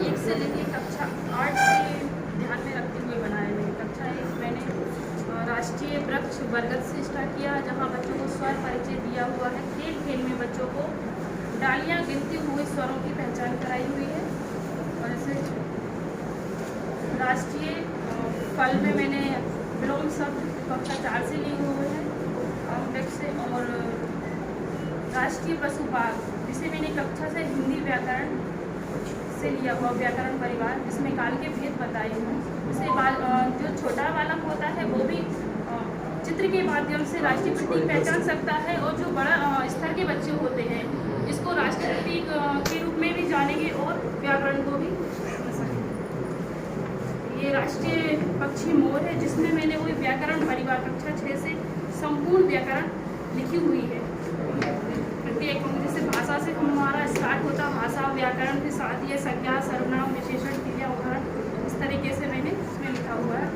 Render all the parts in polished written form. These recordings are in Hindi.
1 से लेकर कक्षा 8 के ध्यान में रखते हुए बनाए गए। कक्षा 1 मैंने राष्ट्रीय वृक्ष बरगद से स्टार्ट किया, जहाँ बच्चों को स्वर परिचय दिया हुआ है। खेल खेल में बच्चों को डालियाँ गिनते हुए स्वरों की पहचान कराई हुई है। और ऐसे राष्ट्रीय फल में मैंने विलोम शब्द कक्षा 4 से लिए हुए हैं कॉम्प्लेक्स से। और राष्ट्रीय पशु बाग, जिसे मैंने कक्षा से हिंदी व्याकरण से लिया हुआ, व्याकरण परिवार, जिसमें काल के भेद बताए हैं। जिसे जो छोटा बालक होता है वो भी चित्र के माध्यम से राष्ट्रीय प्रतीक पहचान सकता है, और जो बड़ा स्तर के बच्चे होते हैं इसको राष्ट्रीय प्रतीक के रूप में भी जानेंगे और व्याकरण को भी समझ सकेंगे। ये राष्ट्रीय पक्षी मोर है, जिसमें मैंने वही व्याकरण परिवार कक्षा 6 से संपूर्ण व्याकरण लिखी हुई है। प्रत्येक जैसे भाषा से हमारा स्टार्ट होता, भाषा व्याकरण के साथ ये संज्ञा सर्वनाम विशेषण क्रिया उदाहरण, इस तरीके से मैंने इसमें लिखा हुआ है।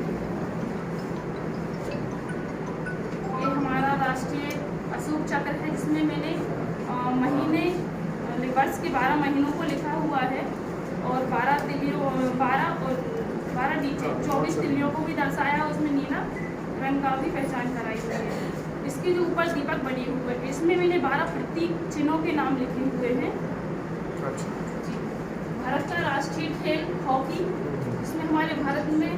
ये हमारा राष्ट्रीय अशोक चक्र है, जिसमें मैंने महीने वर्ष के 12 महीनों को लिखा हुआ है, और 12 नीचे 24 तिथियों को भी दर्शाया, उसमें नीला रंग का भी पहचान कराई हुई है। इसके जो ऊपर दीपक बने हुए हैं, इसमें मैंने 12 प्रतीक चिन्हों के नाम लिखे हुए हैं। जी। भारत का राष्ट्रीय खेल हॉकी, इसमें हमारे भारत में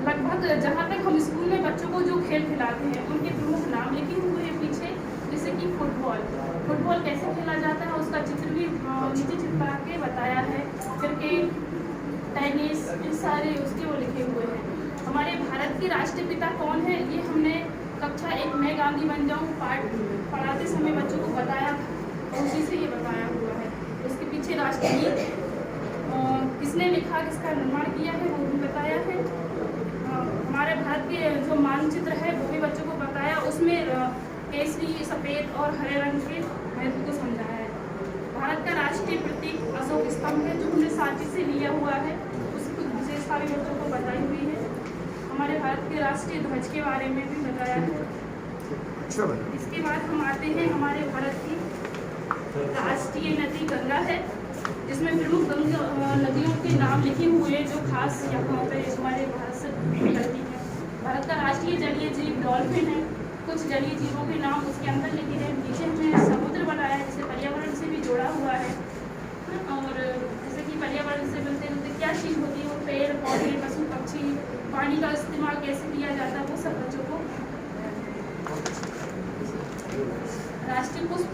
लगभग जहाँ तक हम स्कूल में बच्चों को जो खेल खिलाते हैं उनके प्रमुख नाम लिखे हुए हैं पीछे। जैसे कि फुटबॉल कैसे खेला जाता है उसका चित्र भी नीचे चिपका के बताया है। क्रिकेट, टेनिस, इन सारे उसके वो लिखे हुए हैं। हमारे भारत के राष्ट्रीय पिता कौन है, ये हमने कक्षा 1 में गांधी बन जाऊं पाठ पढ़ाते समय बच्चों को बताया था, उसी से ये बताया हुआ है। उसके पीछे राष्ट्रीय गीत किसने लिखा, किसका निर्माण किया है, वो भी बताया है। हमारे भारत के जो मानचित्र है वो भी बच्चों को बताया, उसमें केसरी, सफ़ेद और हरे रंग के महत्व को समझाया है। भारत का राष्ट्रीय प्रतीक अशोक स्तंभ है, जो हमने सांची से लिया हुआ है, उसकी कुछ विशेषता भी बच्चों को बताई हुई है। हमारे भारत के राष्ट्रीय ध्वज के बारे में भी बताया है। इसके बाद हम आते हैं हमारे भारत की राष्ट्रीय नदी गंगा है, जिसमें प्रमुख नदियों के नाम लिखे हुए हैं जो खास यहाँ पे हमारे भारत से निकलती है। भारत का राष्ट्रीय जलीय जीव डॉल्फिन है। कुछ जलीय जीवों के नाम उसके अंदर लिखे हैं। नीचे हमने समुद्र बनाया है, जिसे पर्यावरण से भी जोड़ा हुआ है। और जैसे कि पर्यावरण से मिलते जुलते क्या चीज़ होती है, वो पेड़ पौधे, पशु पक्षी, पानी का इस्तेमाल कैसे किया जाता है, वो सब बच्चों को। राष्ट्रीय पुष्प